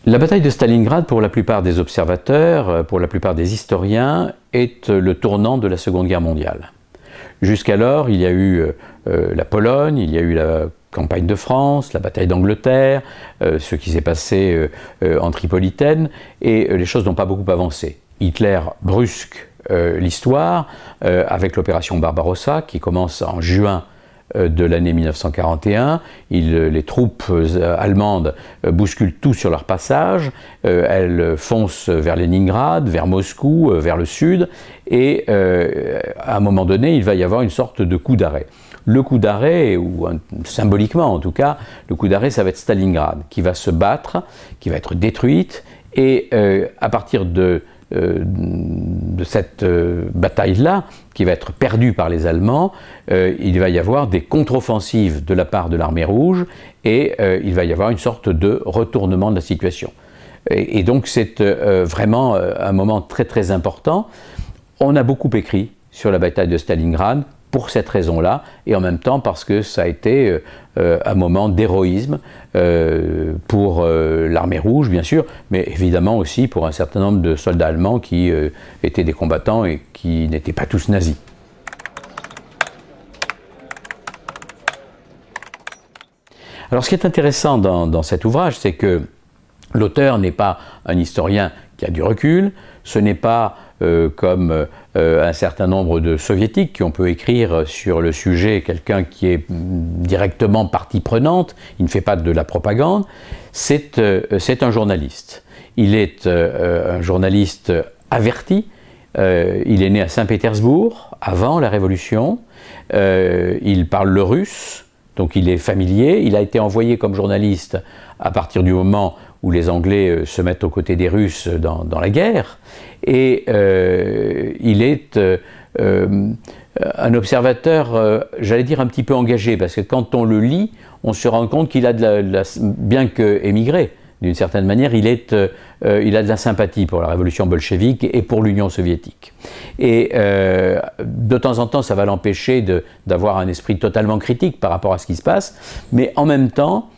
La bataille de Stalingrad, pour la plupart des observateurs, pour la plupart des historiens, est le tournant de la Seconde Guerre mondiale. Jusqu'alors, il y a eu la Pologne, il y a eu la campagne de France, la bataille d'Angleterre, ce qui s'est passé en Tripolitaine, et les choses n'ont pas beaucoup avancé. Hitler brusque l'histoire avec l'opération Barbarossa qui commence en juin de l'année 1941. Les troupes allemandes bousculent tout sur leur passage, elles foncent vers Leningrad, vers Moscou, vers le sud, et à un moment donné, il va y avoir une sorte de coup d'arrêt. Le coup d'arrêt, ou symboliquement en tout cas, le coup d'arrêt, ça va être Stalingrad, qui va se battre, qui va être détruite, et à partir de cette bataille-là, qui va être perdue par les Allemands, il va y avoir des contre-offensives de la part de l'armée rouge et il va y avoir une sorte de retournement de la situation. Et donc c'est vraiment un moment très très important. On a beaucoup écrit sur la bataille de Stalingrad pour cette raison-là, et en même temps parce que ça a été un moment d'héroïsme pour l'armée rouge, bien sûr, mais évidemment aussi pour un certain nombre de soldats allemands qui étaient des combattants et qui n'étaient pas tous nazis. Alors ce qui est intéressant dans cet ouvrage, c'est que l'auteur n'est pas un historien qui a du recul, ce n'est pas comme un certain nombre de soviétiques qui on peut écrire sur le sujet, quelqu'un qui est directement partie prenante, il ne fait pas de la propagande, c'est un journaliste. Il est un journaliste averti, il est né à Saint-Pétersbourg, avant la Révolution, il parle le russe, donc il est familier, il a été envoyé comme journaliste à partir du moment où les Anglais se mettent aux côtés des Russes dans la guerre, et il est un observateur, j'allais dire un petit peu engagé, parce que quand on le lit, on se rend compte qu'il a bien qu'émigré, d'une certaine manière, il a de la sympathie pour la révolution bolchevique et pour l'Union soviétique. Et de temps en temps, ça va l'empêcher d'avoir un esprit totalement critique par rapport à ce qui se passe, mais en même temps,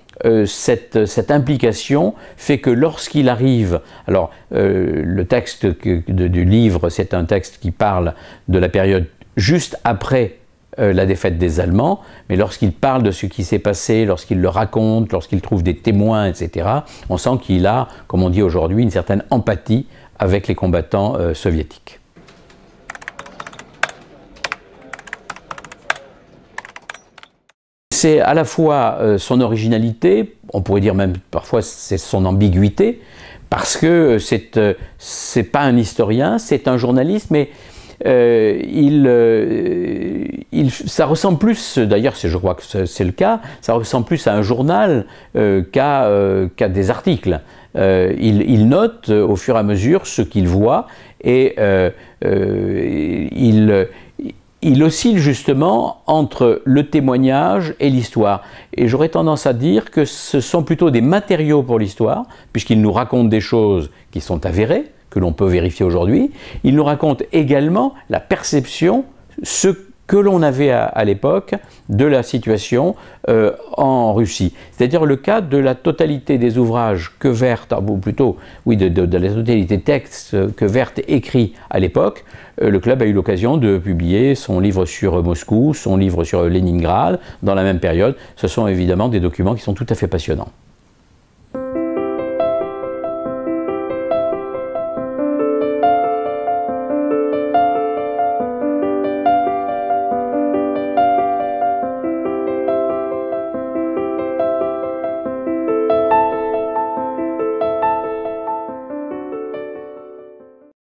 cette implication fait que lorsqu'il arrive, alors le texte du livre, c'est un texte qui parle de la période juste après la défaite des Allemands, mais lorsqu'il parle de ce qui s'est passé, lorsqu'il le raconte, lorsqu'il trouve des témoins, etc., on sent qu'il a, comme on dit aujourd'hui, une certaine empathie avec les combattants soviétiques. C'est à la fois son originalité, on pourrait dire même parfois c'est son ambiguïté, parce que c'est pas un historien, c'est un journaliste, mais ça ressemble plus, d'ailleurs je crois que c'est le cas, ça ressemble plus à un journal qu'à des articles. Il note au fur et à mesure ce qu'il voit et il oscille justement entre le témoignage et l'histoire. Et j'aurais tendance à dire que ce sont plutôt des matériaux pour l'histoire, puisqu'il nous raconte des choses qui sont avérées, que l'on peut vérifier aujourd'hui. Il nous raconte également la perception, ce que l'on avait à l'époque de la situation en Russie. C'est-à-dire le cas de la totalité des ouvrages que Werth, ou plutôt, oui, de la totalité des textes que Werth écrit à l'époque. Le club a eu l'occasion de publier son livre sur Moscou, son livre sur Leningrad, dans la même période. Ce sont évidemment des documents qui sont tout à fait passionnants.